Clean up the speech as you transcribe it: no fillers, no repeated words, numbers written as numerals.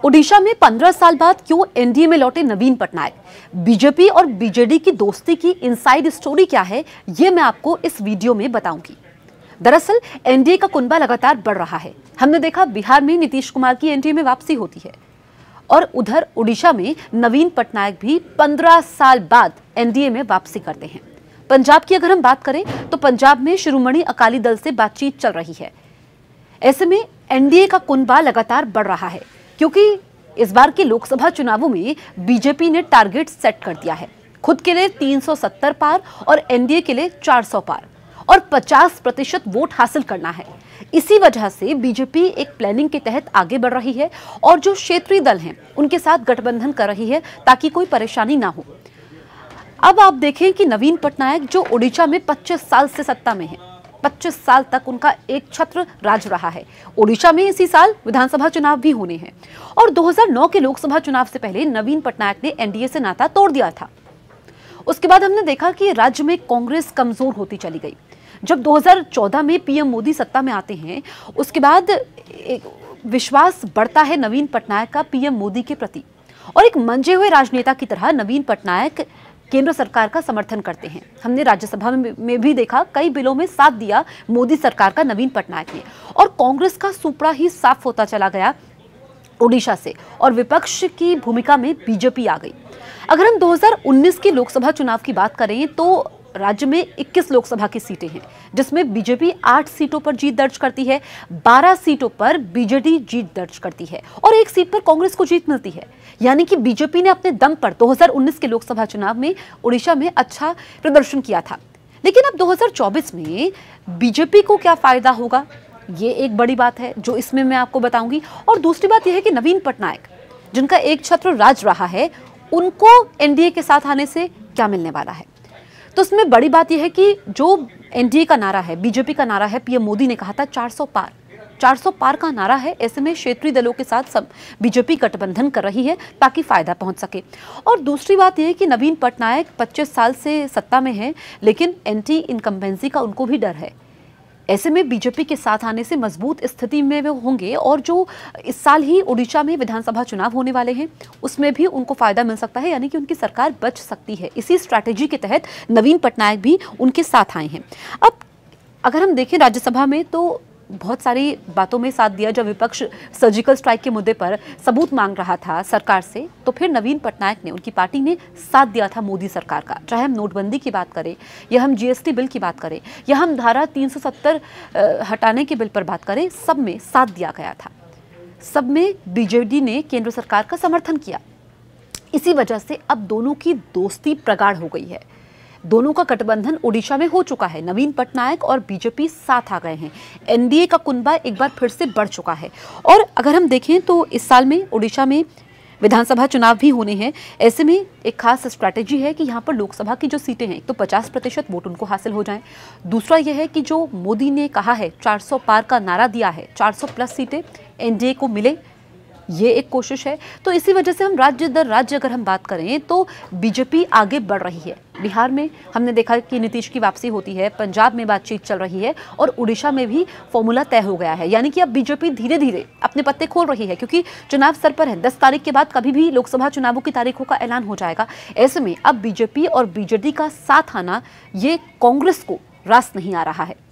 ओडिशा में 15 साल बाद क्यों एनडीए में लौटे नवीन पटनायक, बीजेपी और बीजेडी की दोस्ती की इनसाइड स्टोरी क्या है, ये मैं आपको इस वीडियो में बताऊंगी। दरअसल एनडीए का कुनबा लगातार बढ़ रहा है। हमने देखा बिहार में नीतीश कुमार की एनडीए में वापसी होती है और उधर ओडिशा में नवीन पटनायक भी 15 साल बाद एनडीए में वापसी करते हैं। पंजाब की अगर हम बात करें तो पंजाब में शिरोमणि अकाली दल से बातचीत चल रही है। ऐसे में एनडीए का कुनबा लगातार बढ़ रहा है क्योंकि इस बार के लोकसभा चुनावों में बीजेपी ने टारगेट सेट कर दिया है, खुद के लिए 370 पार और एनडीए के लिए 400 पार और 50% वोट हासिल करना है। इसी वजह से बीजेपी एक प्लानिंग के तहत आगे बढ़ रही है और जो क्षेत्रीय दल हैं उनके साथ गठबंधन कर रही है ताकि कोई परेशानी ना हो। अब आप देखें कि नवीन पटनायक जो ओडिशा में 25 साल से सत्ता में है, 25 साल तक उनका एक छत्र राज रहा है। ओडिशा में इसी साल विधानसभा चुनाव भी होने हैं और 2009 के लोकसभा चुनाव से पहले नवीन पटनायक ने एनडीए से नाता तोड़ दिया था। उसके बाद हमने देखा कि राज्य में कांग्रेस कमजोर होती चली गई। जब 2014 में पीएम मोदी सत्ता में आते हैं, उसके बाद विश्वास बढ़ता है नवीन पटनायक का पीएम मोदी के प्रति और एक मंजे हुए राजनेता की तरह नवीन पटनायक केंद्र सरकार का समर्थन करते हैं। हमने राज्यसभा में भी देखा, कई बिलों में साथ दिया मोदी सरकार का नवीन पटनायक ने और कांग्रेस का सुपड़ा ही साफ होता चला गया ओडिशा से और विपक्ष की भूमिका में बीजेपी आ गई। अगर हम 2019 के लोकसभा चुनाव की बात करें तो राज्य में 21 लोकसभा की सीटें हैं जिसमें बीजेपी 8 सीटों पर जीत दर्ज करती है, 12 सीटों पर बीजेडी जीत दर्ज करती है और 1 सीट पर कांग्रेस को जीत मिलती है। यानी कि बीजेपी ने अपने दम पर 2019 के लोकसभा चुनाव में ओडिशा में अच्छा प्रदर्शन किया था। लेकिन अब 2024 में बीजेपी को क्या फायदा होगा, ये एक बड़ी बात है जो इसमें मैं आपको बताऊंगी। और दूसरी बात यह है कि नवीन पटनायक जिनका एक छत्र राज रहा है, उनको एनडीए के साथ आने से क्या मिलने वाला है। तो इसमें बड़ी बात यह है कि जो एनडीए का नारा है, बीजेपी का नारा है, पीएम मोदी ने कहा था 400 पार, 400 पार का नारा है। ऐसे में क्षेत्रीय दलों के साथ सब बीजेपी गठबंधन कर रही है ताकि फायदा पहुंच सके। और दूसरी बात यह है कि नवीन पटनायक 25 साल से सत्ता में है, लेकिन एंटी इनकम्बेंसी का उनको भी डर है। ऐसे में बीजेपी के साथ आने से मजबूत स्थिति में वे होंगे और जो इस साल ही ओडिशा में विधानसभा चुनाव होने वाले हैं उसमें भी उनको फायदा मिल सकता है, यानी कि उनकी सरकार बच सकती है। इसी स्ट्रैटेजी के तहत नवीन पटनायक भी उनके साथ आए हैं। अब अगर हम देखें राज्यसभा में तो बहुत सारी बातों में साथ दिया। जब विपक्ष सर्जिकल स्ट्राइक के मुद्दे पर सबूत मांग रहा था सरकार से, तो फिर नवीन पटनायक ने, उनकी पार्टी ने साथ दिया था मोदी सरकार का। चाहे हम नोटबंदी की बात करें या हम जीएसटी बिल की बात करें या हम धारा 370 हटाने के बिल पर बात करें, सब में साथ दिया गया था। सब में बीजेडी ने केंद्र सरकार का समर्थन किया। इसी वजह से अब दोनों की दोस्ती प्रगाढ़ हो गई है। दोनों का गठबंधन ओडिशा में हो चुका है। नवीन पटनायक और बीजेपी साथ आ गए हैं। एनडीए का कुनबा एक बार फिर से बढ़ चुका है। और अगर हम देखें तो इस साल में ओडिशा में विधानसभा चुनाव भी होने हैं। ऐसे में एक खास स्ट्रैटेजी है कि यहाँ पर लोकसभा की जो सीटें हैं तो 50% वोट उनको हासिल हो जाएं। दूसरा यह है कि जो मोदी ने कहा है 400 पार का नारा दिया है, 400+ सीटें एनडीए को मिले, ये एक कोशिश है। तो इसी वजह से हम राज्य दर राज्य अगर हम बात करें तो बीजेपी आगे बढ़ रही है। बिहार में हमने देखा कि नीतीश की वापसी होती है, पंजाब में बातचीत चल रही है और उड़ीसा में भी फॉर्मूला तय हो गया है। यानी कि अब बीजेपी धीरे धीरे अपने पत्ते खोल रही है क्योंकि चुनाव सर पर है। 10 तारीख के बाद कभी भी लोकसभा चुनावों की तारीखों का ऐलान हो जाएगा। ऐसे में अब बीजेपी और बीजेडी का साथ आना ये कांग्रेस को रास नहीं आ रहा है।